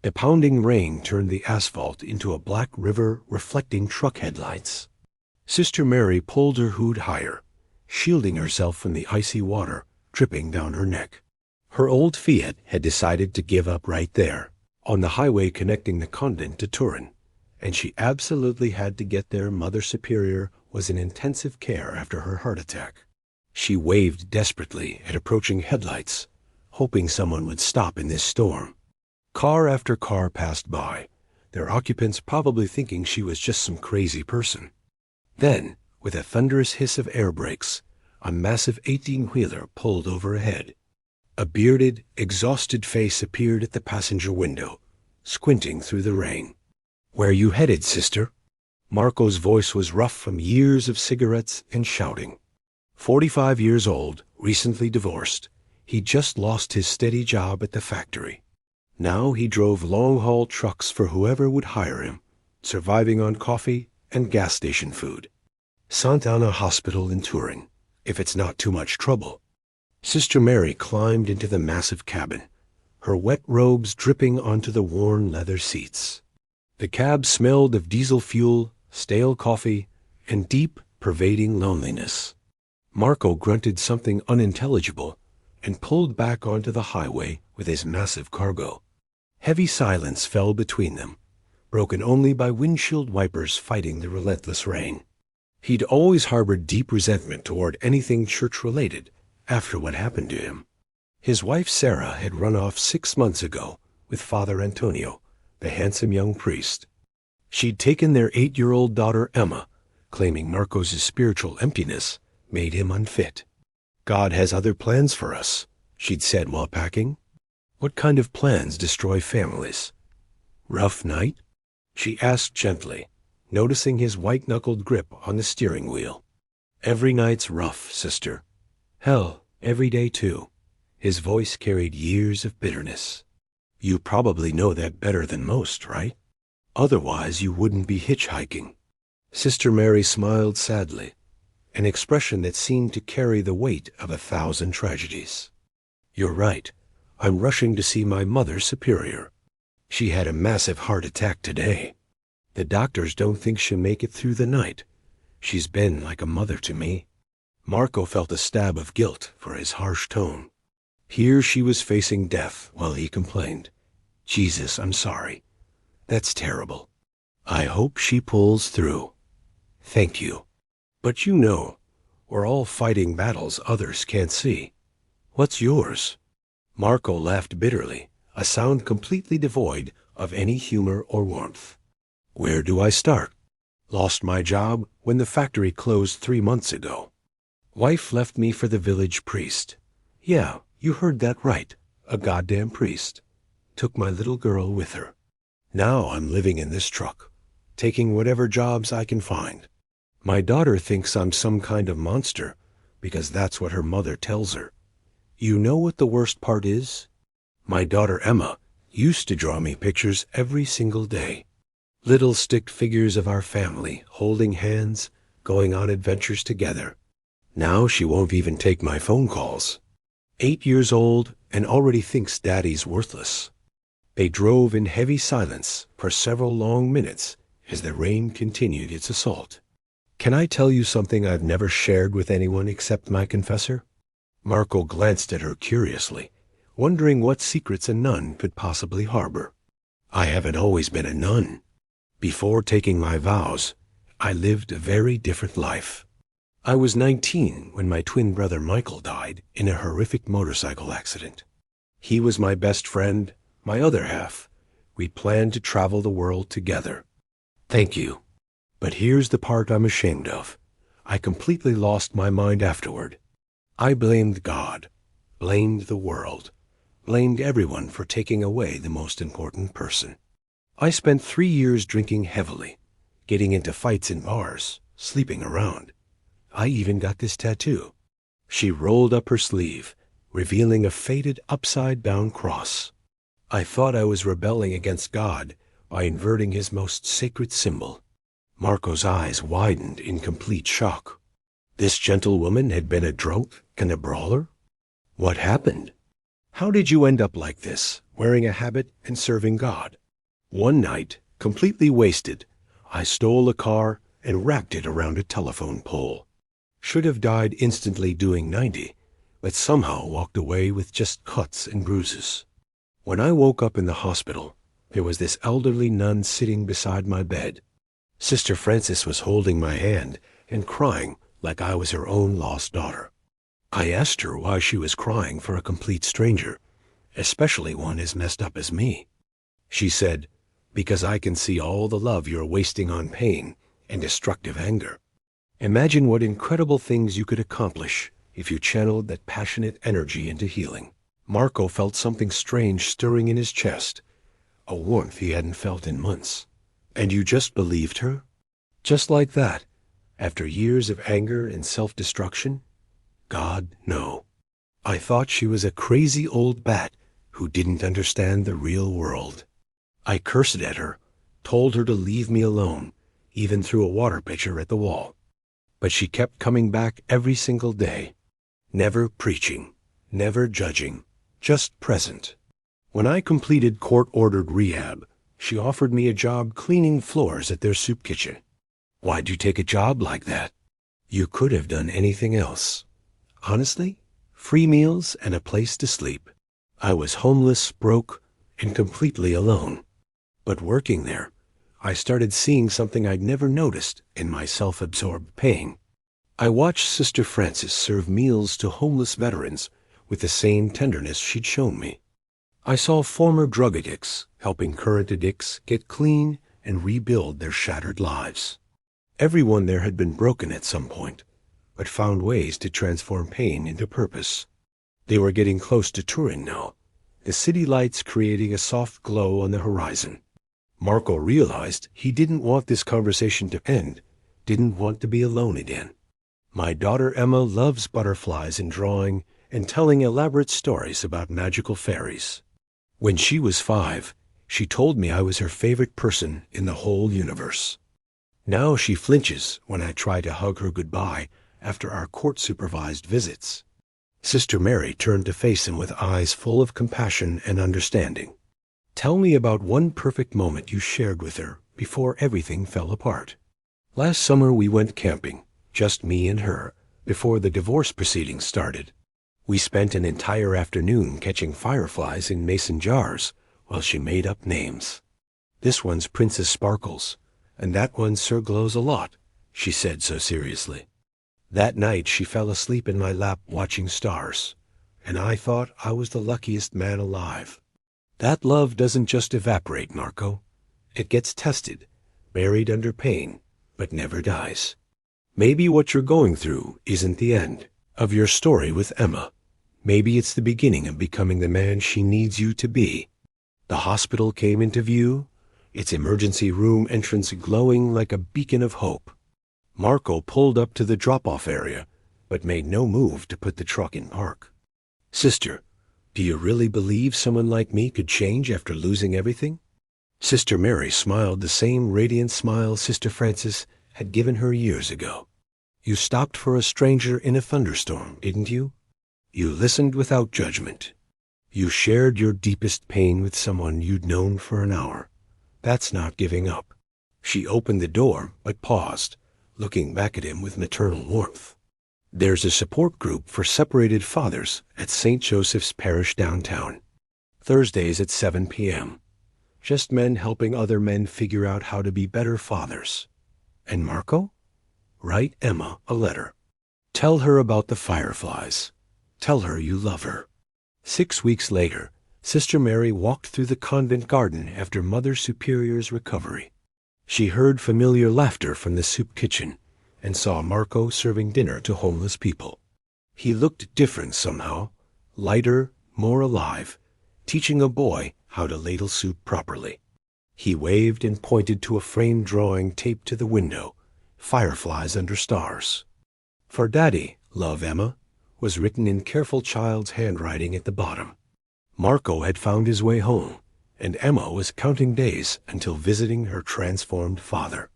The pounding rain turned the asphalt into a black river reflecting truck headlights. Sister Mary pulled her hood higher, shielding herself from the icy water dripping down her neck. Her old Fiat had decided to give up right there, on the highway connecting the convent to Turin, and she absolutely had to get there. Mother Superior was in intensive care after her heart attack. She waved desperately at approaching headlights, hoping someone would stop in this storm. Car after car passed by, their occupants probably thinking she was just some crazy person. Then, with a thunderous hiss of air brakes, a massive 18-wheeler pulled over ahead. A bearded, exhausted face appeared at the passenger window, squinting through the rain. "Where you headed, sister?" Marco's voice was rough from years of cigarettes and shouting. 45 years old, recently divorced, he just lost his steady job at the factory. Now he drove long-haul trucks for whoever would hire him, surviving on coffee and gas station food. Sant'Anna Hospital in Turin, if it's not too much trouble. Sister Mary climbed into the massive cabin, her wet robes dripping onto the worn leather seats. The cab smelled of diesel fuel, stale coffee, and deep, pervading loneliness. Marco grunted something unintelligible and pulled back onto the highway with his massive cargo. Heavy silence fell between them, broken only by windshield wipers fighting the relentless rain. He'd always harbored deep resentment toward anything church-related after what happened to him. His wife Sarah had run off 6 months ago with Father Antonio, the handsome young priest. She'd taken their 8-year-old daughter Emma, claiming Marco's spiritual emptiness made him unfit. "God has other plans for us," she'd said while packing. "What kind of plans destroy families?" "Rough night?" she asked gently, noticing his white-knuckled grip on the steering wheel. "Every night's rough, sister. Hell, every day too." His voice carried years of bitterness. "You probably know that better than most, right? Otherwise you wouldn't be hitchhiking." Sister Mary smiled sadly, an expression that seemed to carry the weight of 1,000 tragedies. "You're right. I'm rushing to see my Mother Superior. She had a massive heart attack today. The doctors don't think she'll make it through the night. She's been like a mother to me." Marco felt a stab of guilt for his harsh tone. Here she was facing death while he complained. "Jesus, I'm sorry. That's terrible. I hope she pulls through." "Thank you. But you know, we're all fighting battles others can't see. What's yours?" Marco laughed bitterly, a sound completely devoid of any humor or warmth. "Where do I start? Lost my job when the factory closed 3 months ago. Wife left me for the village priest. Yeah, you heard that right, a goddamn priest. Took my little girl with her. Now I'm living in this truck, taking whatever jobs I can find. My daughter thinks I'm some kind of monster because that's what her mother tells her. You know what the worst part is? My daughter Emma used to draw me pictures every single day. Little stick figures of our family holding hands, going on adventures together. Now she won't even take my phone calls. 8 years old and already thinks Daddy's worthless." They drove in heavy silence for several long minutes as the rain continued its assault. "Can I tell you something I've never shared with anyone except my confessor?" Marco glanced at her curiously, wondering what secrets a nun could possibly harbor. "I haven't always been a nun. Before taking my vows, I lived a very different life. I was 19 when my twin brother Michael died in a horrific motorcycle accident. He was my best friend, my other half. We planned to travel the world together. Thank you. But here's the part I'm ashamed of. I completely lost my mind afterward. I blamed God, blamed the world, blamed everyone for taking away the most important person. I spent 3 years drinking heavily, getting into fights in bars, sleeping around. I even got this tattoo." She rolled up her sleeve, revealing a faded upside-down cross. "I thought I was rebelling against God by inverting his most sacred symbol." Marco's eyes widened in complete shock. This gentlewoman had been a drunk and a brawler? What happened? How did you end up like this, wearing a habit and serving God? One night, completely wasted, I stole a car and wrapped it around a telephone pole. Should have died instantly doing 90, but somehow walked away with just cuts and bruises. When I woke up in the hospital, there was this elderly nun sitting beside my bed. Sister Frances was holding my hand and crying like I was her own lost daughter. I asked her why she was crying for a complete stranger, especially one as messed up as me. She said, "Because I can see all the love you're wasting on pain and destructive anger. Imagine what incredible things you could accomplish if you channeled that passionate energy into healing." Marco felt something strange stirring in his chest, a warmth he hadn't felt in months. "And you just believed her? Just like that, after years of anger and self-destruction?" God, no. I thought she was a crazy old bat who didn't understand the real world. I cursed at her, told her to leave me alone, even threw a water pitcher at the wall. But she kept coming back every single day, never preaching, never judging, just present. When I completed court-ordered rehab, she offered me a job cleaning floors at their soup kitchen. Why'd you take a job like that? You could have done anything else. Honestly, free meals and a place to sleep. I was homeless, broke, and completely alone. But working there, I started seeing something I'd never noticed in my self-absorbed pain. I watched Sister Frances serve meals to homeless veterans with the same tenderness she'd shown me. I saw former drug addicts helping current addicts get clean and rebuild their shattered lives. Everyone there had been broken at some point, but found ways to transform pain into purpose. They were getting close to Turin now, the city lights creating a soft glow on the horizon. Marco realized he didn't want this conversation to end, didn't want to be alone again. My daughter Emma loves butterflies and drawing and telling elaborate stories about magical fairies. When she was 5, she told me I was her favorite person in the whole universe. Now she flinches when I try to hug her goodbye after our court-supervised visits. Sister Mary turned to face him with eyes full of compassion and understanding. "Tell me about one perfect moment you shared with her before everything fell apart." "Last summer we went camping, just me and her, before the divorce proceedings started. We spent an entire afternoon catching fireflies in mason jars while she made up names. 'This one's Princess Sparkles, and that one Sir Glows a Lot,' she said so seriously. That night she fell asleep in my lap watching stars, and I thought I was the luckiest man alive. That love doesn't just evaporate, Marco. It gets tested, buried under pain, but never dies. Maybe what you're going through isn't the end of your story with Emma. Maybe it's the beginning of becoming the man she needs you to be." The hospital came into view, its emergency room entrance glowing like a beacon of hope. Marco pulled up to the drop-off area, but made no move to put the truck in park. "Sister, do you really believe someone like me could change after losing everything?" Sister Mary smiled the same radiant smile Sister Frances had given her years ago. "You stopped for a stranger in a thunderstorm, didn't you? You listened without judgment. You shared your deepest pain with someone you'd known for an hour. That's not giving up." She opened the door, but paused, looking back at him with maternal warmth. "There's a support group for separated fathers at St. Joseph's Parish downtown. Thursdays at 7 p.m. Just men helping other men figure out how to be better fathers. And Marco? Write Emma a letter. Tell her about the fireflies. Tell her you love her." 6 weeks later, Sister Mary walked through the convent garden after Mother Superior's recovery. She heard familiar laughter from the soup kitchen and saw Marco serving dinner to homeless people. He looked different somehow, lighter, more alive, teaching a boy how to ladle soup properly. He waved and pointed to a framed drawing taped to the window, fireflies under stars. "For Daddy, love Emma," was written in careful child's handwriting at the bottom. Marco had found his way home, and Emma was counting days until visiting her transformed father.